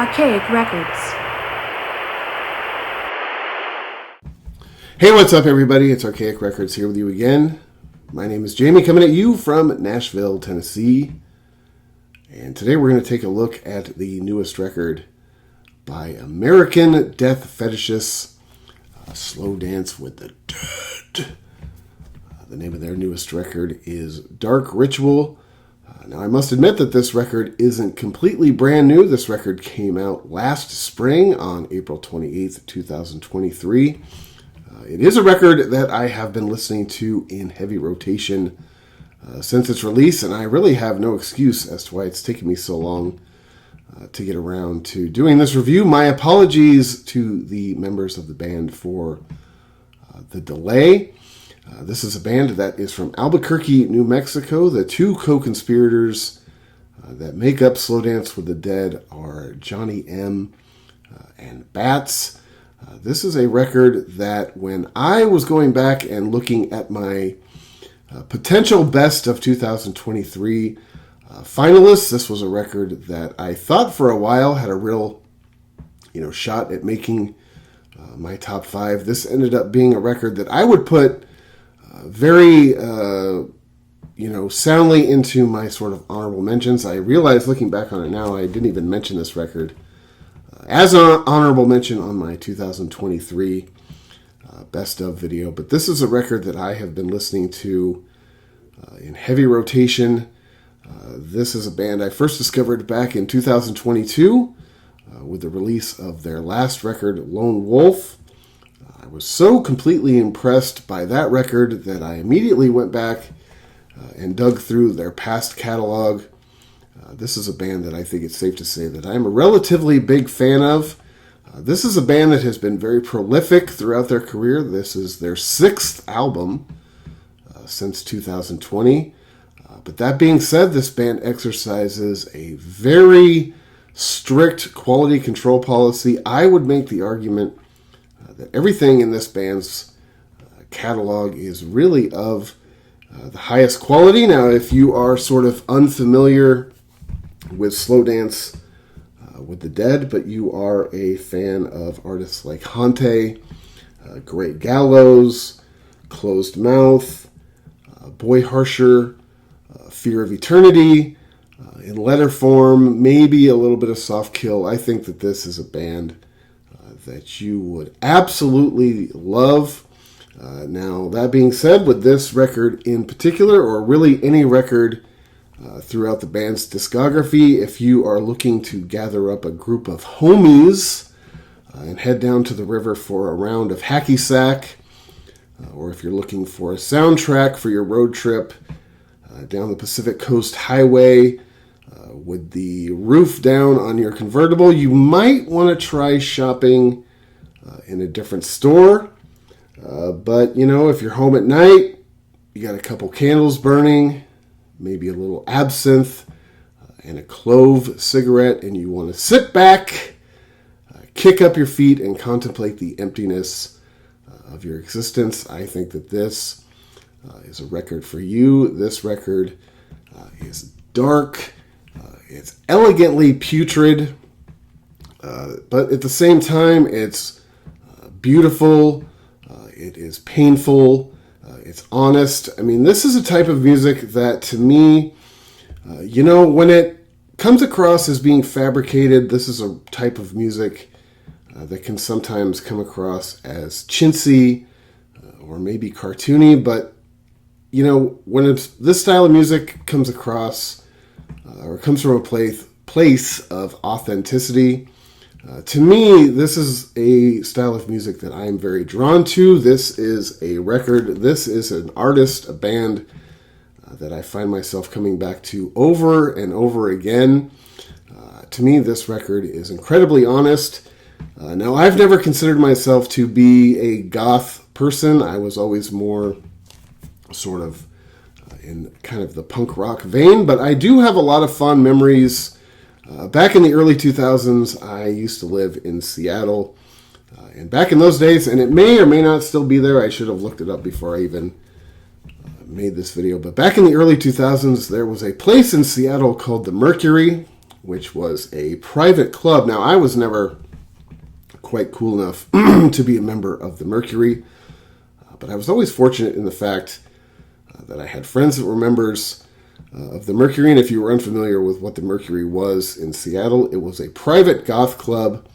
Archaic Records. Hey, what's up, everybody? It's Archaic Records here with you again. My name is Jamie, coming at you from Nashville, Tennessee. And today we're going to take a look at the newest record by American death fetishists, Slow Dance With The Dead. The name of their newest record is Dark Ritual. Now, I must admit that this record isn't completely brand new. This record came out last spring on April 28th, 2023. It is a record that I have been listening to in heavy rotation since its release, and I really have no excuse as to why it's taken me so long to get around to doing this review. My apologies to the members of the band for the delay. This is a band that is from Albuquerque, New Mexico. The two co-conspirators that make up Slow Dance With The Dead are Johnny M. And Bats. This is a record that when I was going back and looking at my potential best of 2023 finalists, this was a record that I thought for a while had a real shot at making my top five. This ended up being a record that I would put very soundly into my sort of honorable mentions. I realize looking back on it now, I didn't even mention this record as an honorable mention on my 2023 best of video. But this is a record that I have been listening to in heavy rotation. This is a band I first discovered back in 2022 with the release of their last record, Lone Wolf. I was so completely impressed by that record that I immediately went back and dug through their past catalog. This is a band that I think it's safe to say that I'm a relatively big fan of. This is a band that has been very prolific throughout their career. This is their sixth album since 2020. But that being said, this band exercises a very strict quality control policy. I would make the argument that everything in this band's catalog is really of the highest quality. Now, if you are sort of unfamiliar with Slow Dance With The Dead, but you are a fan of artists like Hante, Great Gallows, Closed Mouth, Boy Harsher, Fear of Eternity, in letter form, maybe a little bit of Soft Kill, I think that this is a band that you would absolutely love. Now, that being said, with this record in particular, or really any record throughout the band's discography, if you are looking to gather up a group of homies and head down to the river for a round of hacky sack, or if you're looking for a soundtrack for your road trip down the Pacific Coast Highway with the roof down on your convertible, you might want to try shopping in a different store. But, if you're home at night, you got a couple candles burning, maybe a little absinthe and a clove cigarette, and you want to sit back, kick up your feet, and contemplate the emptiness of your existence, I think that this is a record for you. This record is dark, it's elegantly putrid, but at the same time, it's beautiful, it is painful, it's honest. I mean, this is a type of music that, to me, when it comes across as being fabricated, this is a type of music that can sometimes come across as chintzy or maybe cartoony. But, when this style of music comes across or comes from a place of authenticity, to me, this is a style of music that I am very drawn to. This is a record, this is an artist, a band that I find myself coming back to over and over again. To me, this record is incredibly honest. Now, I've never considered myself to be a goth person. I was always more sort of in kind of the punk rock vein, but I do have a lot of fond memories. Back in the early 2000s, I used to live in Seattle, and back in those days, and it may or may not still be there, I should have looked it up before I even made this video, but back in the early 2000s, there was a place in Seattle called the Mercury, which was a private club. Now, I was never quite cool enough to be a member of the Mercury, but I was always fortunate in the fact that I had friends that were members of the Mercury. And if you were unfamiliar with what the Mercury was in Seattle, it was a private goth club.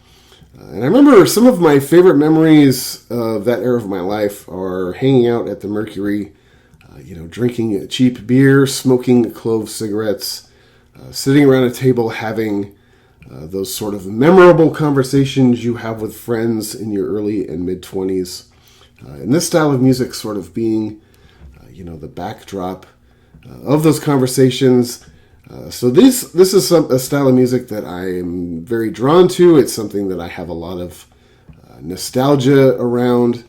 And I remember some of my favorite memories of that era of my life are hanging out at the Mercury, drinking cheap beer, smoking clove cigarettes, sitting around a table having those sort of memorable conversations you have with friends in your early and mid-20s. And this style of music sort of being, the backdrop of those conversations. So this is a style of music that I am very drawn to. It's something that I have a lot of nostalgia around.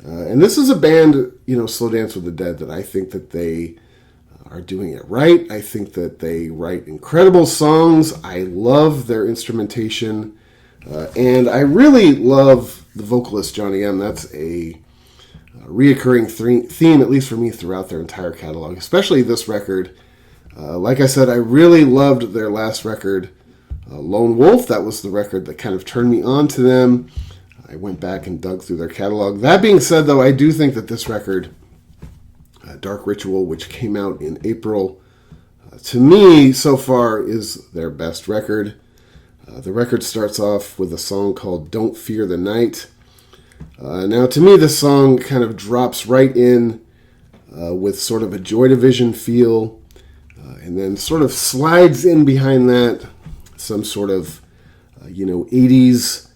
And this is a band, Slow Dance With The Dead, that I think that they are doing it right. I think that they write incredible songs. I love their instrumentation. And I really love the vocalist, Johnny M. That's a reoccurring theme, at least for me, throughout their entire catalog, especially this record. Like I said, I really loved their last record, Lone Wolf. That was the record that kind of turned me on to them. I went back and dug through their catalog. That being said, though, I do think that this record, Dark Ritual, which came out in April, to me, so far, is their best record. The record starts off with a song called Don't Fear the Night. Now, to me, this song kind of drops right in with sort of a Joy Division feel, and then sort of slides in behind that some sort of, 80s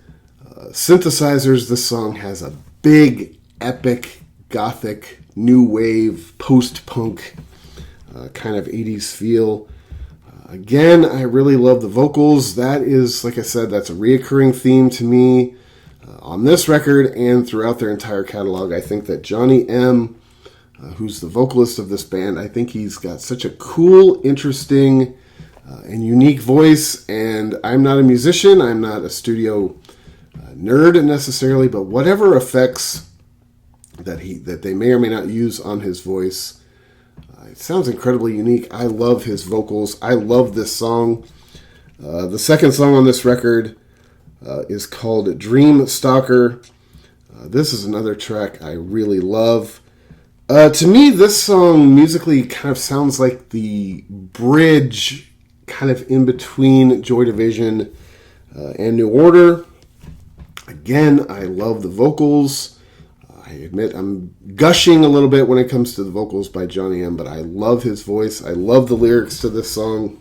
synthesizers. This song has a big, epic, gothic, new wave, post-punk kind of 80s feel. Again, I really love the vocals. That is, like I said, that's a reoccurring theme to me on this record and throughout their entire catalog. I think that Johnny M., who's the vocalist of this band, I think he's got such a cool, interesting, and unique voice. And I'm not a musician. I'm not a studio nerd necessarily, but whatever effects that they may or may not use on his voice, it sounds incredibly unique. I love his vocals. I love this song. The second song on this record is called Dream Stalker. This is another track I really love. To me, this song musically kind of sounds like the bridge kind of in between Joy Division and New Order. Again, I love the vocals. I admit I'm gushing a little bit when it comes to the vocals by Johnny M., but I love his voice. I love the lyrics to this song.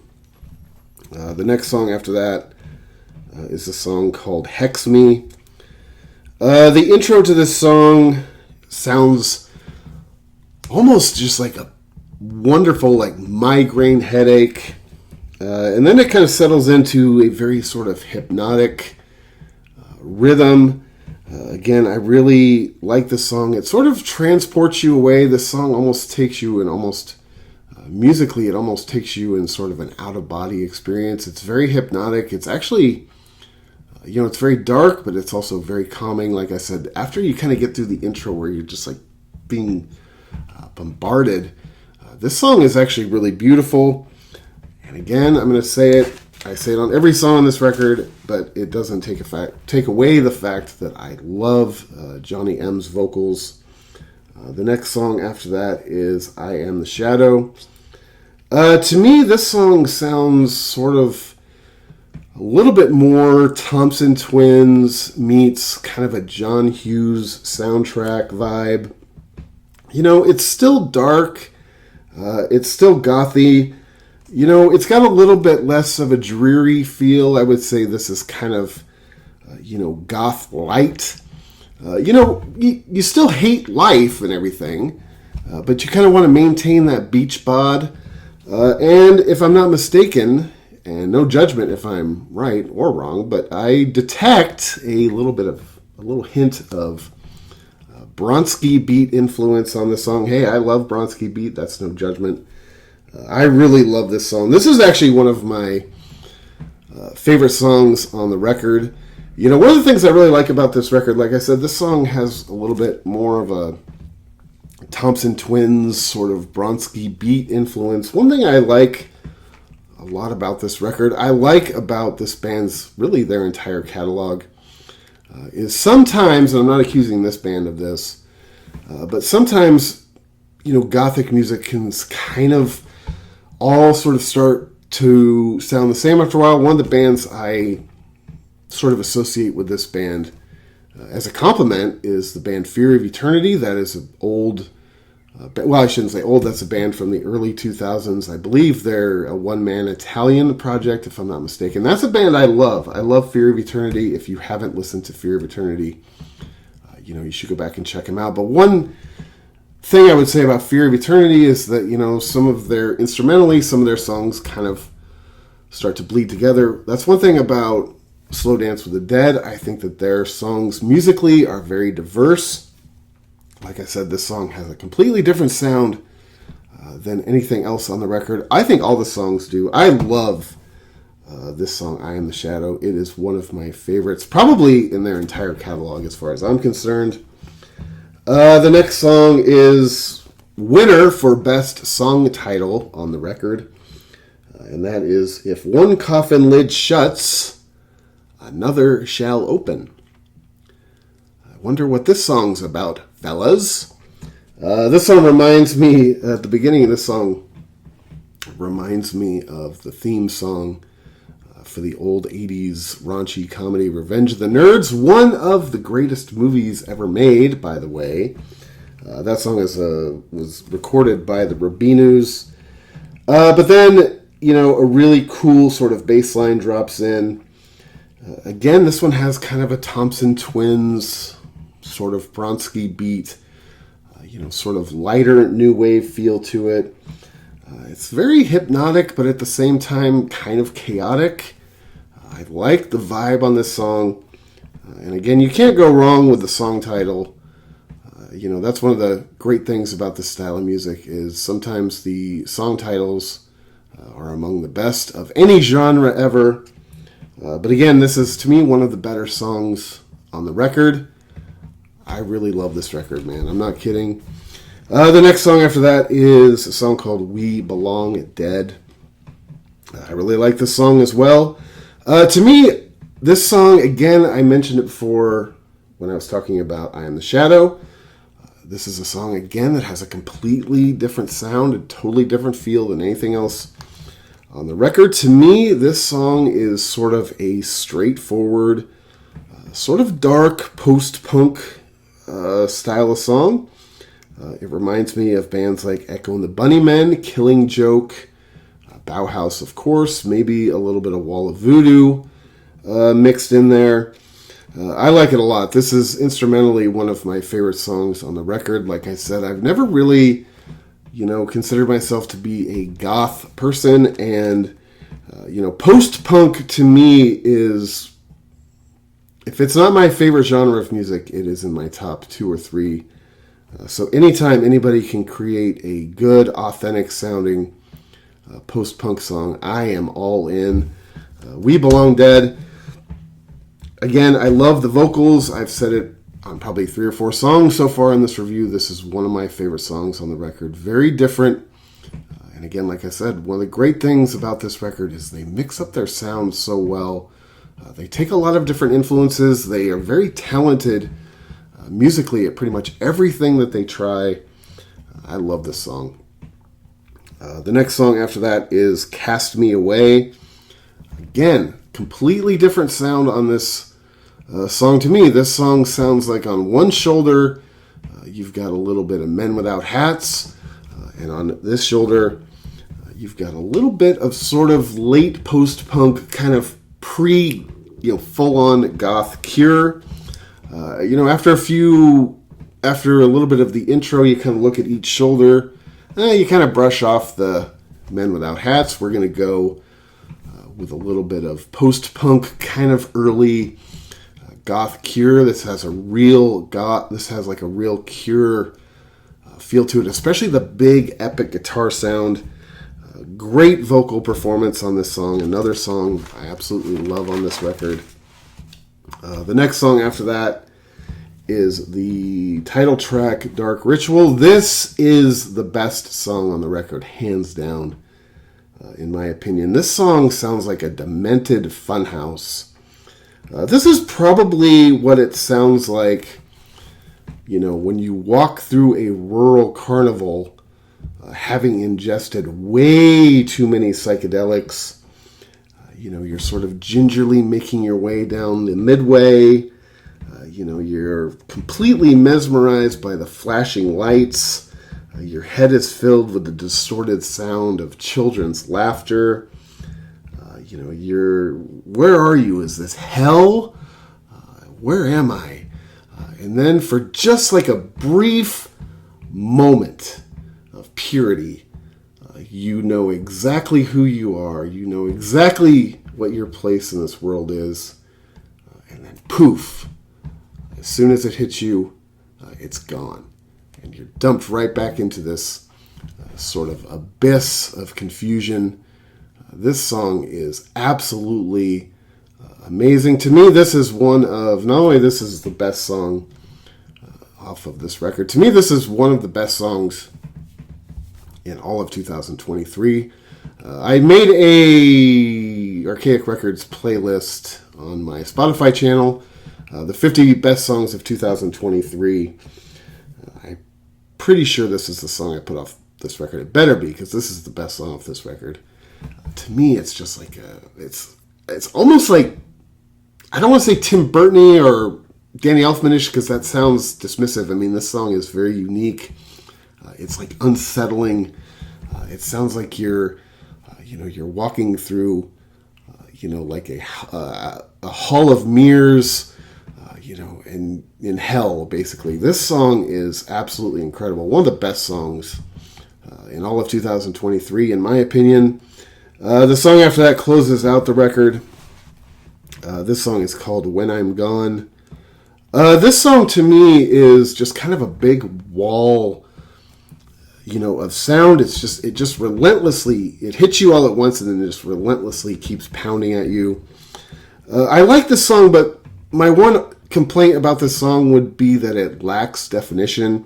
The next song after that is a song called Hex Me. The intro to this song sounds almost just like a wonderful migraine headache. And then it kind of settles into a very sort of hypnotic rhythm. Again, I really like this song. It sort of transports you away. This song almost takes you musically, it almost takes you in sort of an out-of-body experience. It's very hypnotic. It's actually, it's very dark, but it's also very calming. Like I said, after you kind of get through the intro where you're just being bombarded, this song is actually really beautiful. And again, I'm going to say it. I say it on every song on this record, but it doesn't take away the fact that I love Johnny M.'s vocals. The next song after that is I Am the Shadow. To me, this song sounds sort of a little bit more Thompson Twins meets kind of a John Hughes soundtrack vibe. It's still dark. It's still gothy. It's got a little bit less of a dreary feel. I would say this is kind of, goth light. You still hate life and everything, but you kind of want to maintain that beach bod. And if I'm not mistaken, and no judgment if I'm right or wrong, but I detect a little hint of Bronski Beat influence on this song. Hey, I love Bronski Beat. That's no judgment. I really love this song. This is actually one of my favorite songs on the record. One of the things I really like about this record, like I said, this song has a little bit more of a Thompson Twins sort of Bronski Beat influence. One thing I like a lot about this record. I like about this band's, really their entire catalog, is sometimes, and I'm not accusing this band of this, but sometimes, Gothic music can kind of all sort of start to sound the same after a while. One of the bands I sort of associate with this band as a compliment is the band Fear of Eternity. That is an old, I shouldn't say old, that's a band from the early 2000s. I believe they're a one-man Italian project, if I'm not mistaken. That's a band I love. I love Fear of Eternity. If you haven't listened to Fear of Eternity, you should go back and check them out. But one thing I would say about Fear of Eternity is that, instrumentally, some of their songs kind of start to bleed together. That's one thing about Slow Dance with the Dead. I think that their songs musically are very diverse. Like I said, this song has a completely different sound than anything else on the record. I think all the songs do. I love this song, I Am the Shadow. It is one of my favorites, probably in their entire catalog as far as I'm concerned. The next song is winner for Best Song Title on the record. And that is If One Coffin Lid Shuts, Another Shall Open. I wonder what this song's about, fellas. This song reminds me, at the beginning of this song, reminds me of the theme song for the old 80s raunchy comedy Revenge of the Nerds, one of the greatest movies ever made, by the way. That song was recorded by the Rabinus. But then, a really cool sort of bass line drops in. Again, this one has kind of a Thompson Twins sort of Bronski beat, sort of lighter new wave feel to it. It's very hypnotic, but at the same time, kind of chaotic. I like the vibe on this song. And again, you can't go wrong with the song title. That's one of the great things about this style of music is sometimes the song titles are among the best of any genre ever. But again, this is, to me, one of the better songs on the record. I really love this record, man. I'm not kidding. The next song after that is a song called We Belong Dead. I really like this song as well. To me, this song, again, I mentioned it before when I was talking about I Am the Shadow. This is a song, again, that has a completely different sound, a totally different feel than anything else on the record. To me, this song is sort of a straightforward, sort of dark post-punk style of song. It reminds me of bands like Echo and the Bunnymen, Killing Joke, Bauhaus, of course, maybe a little bit of Wall of Voodoo mixed in there. I like it a lot. This is instrumentally one of my favorite songs on the record. Like I said, I've never really, considered myself to be a goth person, and, post-punk to me is, if it's not my favorite genre of music, it is in my top 2 or 3. So anytime anybody can create a good, authentic sounding post-punk song, I am all in. We Belong Dead. Again, I love the vocals. I've said it on probably 3 or 4 songs so far in this review. This is one of my favorite songs on the record. Very different. And again, like I said, one of the great things about this record is they mix up their sound so well. They take a lot of different influences. They are very talented musically at pretty much everything that they try. I love this song. The next song after that is Cast Me Away. Again, completely different sound on this song to me. This song sounds like on one shoulder, you've got a little bit of Men Without Hats. And on this shoulder, you've got a little bit of sort of late post-punk kind of full-on goth Cure. After a little bit of the intro, you kind of look at each shoulder. You kind of brush off the Men Without Hats. We're going to go with a little bit of post-punk, kind of early goth Cure. This has like a real Cure feel to it, especially the big epic guitar sound. Great vocal performance on this song. Another song I absolutely love on this record. The next song after that is the title track, Dark Ritual. This is the best song on the record, hands down. in my opinion. This song sounds like a demented funhouse. This is probably what it sounds like, when you walk through a rural carnival, having ingested way too many psychedelics. You're sort of gingerly making your way down the midway. You're completely mesmerized by the flashing lights. Your head is filled with the distorted sound of children's laughter. Where are you? Is this hell? Where am I? And then for just like a brief moment of purity, you know exactly who you are. You know exactly what your place in this world is. And then poof, as soon as it hits you, it's gone. And you're dumped right back into this sort of abyss of confusion. This song is absolutely amazing. To me, this is one of, not only this is the best song off of this record, to me this is one of the best songs in all of 2023. I made a Archaic Records playlist on my Spotify channel, the 50 best songs of 2023. I'm pretty sure this is the song I put off this record. It better be, because this is the best song off this record. To me, it's just like it's almost like, I don't want to say Tim Burton-y or Danny Elfman-ish, because that sounds dismissive. I mean, this song is very unique. It's like unsettling. It sounds like you're walking through, like a hall of mirrors, and in hell, basically. This song is absolutely incredible. One of the best songs in all of 2023, in my opinion. The song after that closes out the record. This song is called When I'm Gone. This song to me is just kind of a big wall, of sound. It just relentlessly, it hits you all at once and then just relentlessly keeps pounding at you. I like this song, but my one complaint about this song would be that it lacks definition.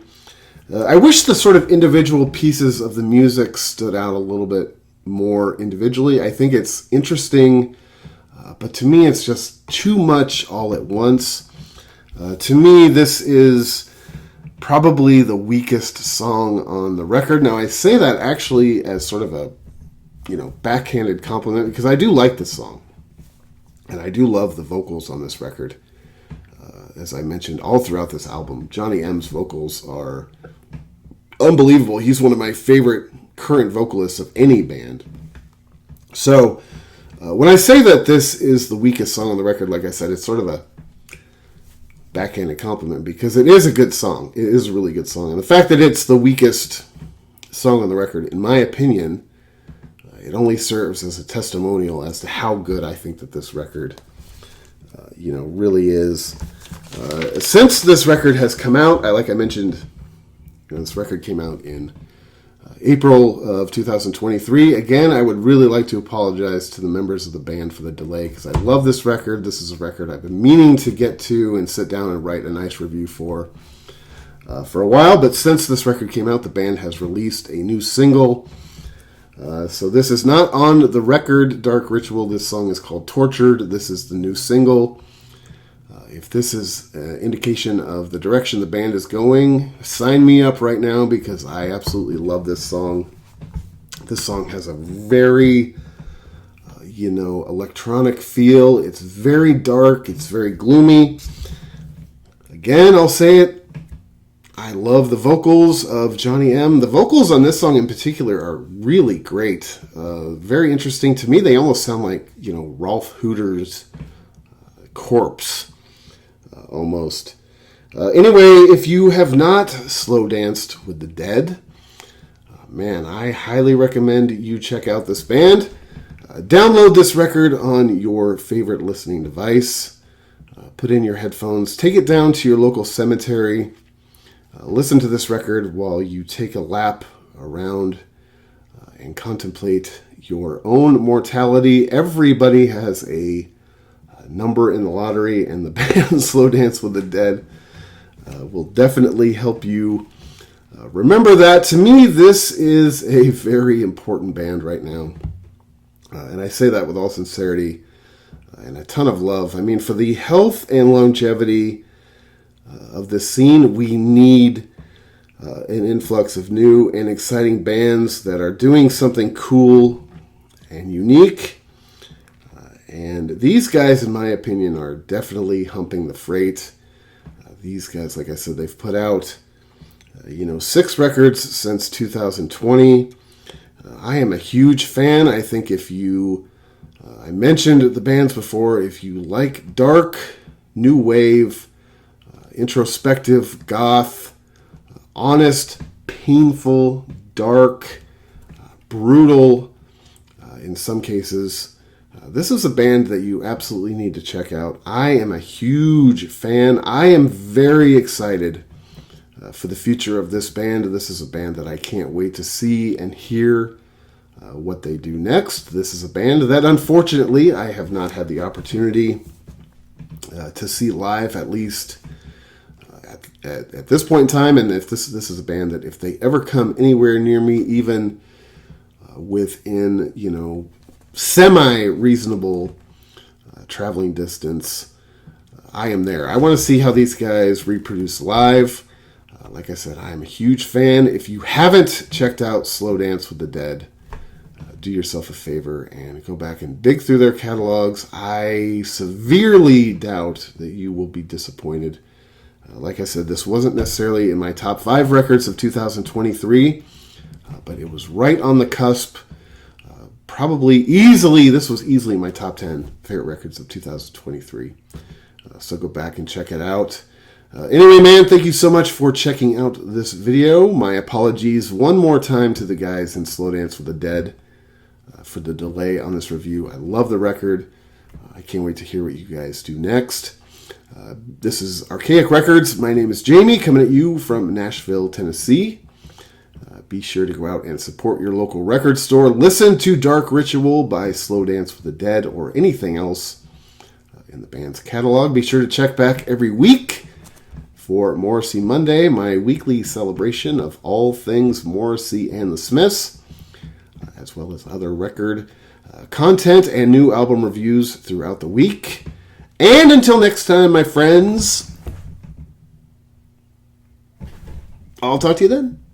I wish the sort of individual pieces of the music stood out a little bit more individually. I think it's interesting, but to me it's just too much all at once. To me, this is probably the weakest song on the record. Now, I say that actually as sort of a, backhanded compliment, because I do like this song. And I do love the vocals on this record. As I mentioned, all throughout this album, Johnny M's vocals are unbelievable. He's one of my favorite current vocalists of any band. So, when I say that this is the weakest song on the record, like I said, it's sort of a backhanded compliment, because it is a good song. It is a really good song. And the fact that it's the weakest song on the record, in my opinion, it only serves as a testimonial as to how good I think that this record, really is. Since this record has come out, like I mentioned, this record came out in April of 2023. Again, I would really like to apologize to the members of the band for the delay, because I love this record. This is a record I've been meaning to get to and sit down and write a nice review for a while. But since this record came out, the band has released a new single. So this is not on the record Dark Ritual. This song is called Tortured. This is the new single. If this is an indication of the direction the band is going, sign me up right now, because I absolutely love this song. This song has a very, electronic feel. It's very dark. It's very gloomy. Again, I'll say it. I love the vocals of Johnny M. The vocals on this song in particular are really great. Very interesting. To me, they almost sound like, Rolf Hooter's Corpse. Almost. Anyway, if you have not slow danced with the Dead, man, I highly recommend you check out this band. Download this record on your favorite listening device. Put in your headphones. Take it down to your local cemetery. Listen to this record while you take a lap around and contemplate your own mortality. Everybody has a number in the lottery, and the band Slow Dance with the Dead will definitely help you remember that. To me, this is a very important band right now. And I say that with all sincerity and a ton of love. I mean, for the health and longevity of this scene, we need an influx of new and exciting bands that are doing something cool and unique. And these guys, in my opinion, are definitely humping the freight. These guys, like I said, they've put out, 6 records since 2020. I am a huge fan. I think if you, I mentioned the bands before, if you like dark, new wave, introspective, goth, honest, painful, dark, brutal, in some cases, this is a band that you absolutely need to check out. I am a huge fan. I am very excited for the future of this band. This is a band that I can't wait to see and hear what they do next. This is a band that, unfortunately, I have not had the opportunity to see live, at least at this point in time. And if this is a band that, if they ever come anywhere near me, even within, semi-reasonable traveling distance, I am there. I want to see how these guys reproduce live. Like I said, I am a huge fan. If you haven't checked out Slow Dance with the Dead, do yourself a favor and go back and dig through their catalogs. I severely doubt that you will be disappointed. Like I said, this wasn't necessarily in my top 5 records of 2023, but it was right on the cusp. This was easily my top 10 favorite records of 2023. So go back and check it out. Anyway, man, thank you so much for checking out this video. My apologies one more time to the guys in Slow Dance with the Dead for the delay on this review. I love the record. I can't wait to hear what you guys do next. This is Archaic Records. My name is Jamie, coming at you from Nashville, Tennessee. Be sure to go out and support your local record store. Listen to Dark Ritual by Slow Dance with the Dead or anything else in the band's catalog. Be sure to check back every week for Morrissey Monday, my weekly celebration of all things Morrissey and the Smiths, as well as other record content and new album reviews throughout the week. And until next time, my friends, I'll talk to you then.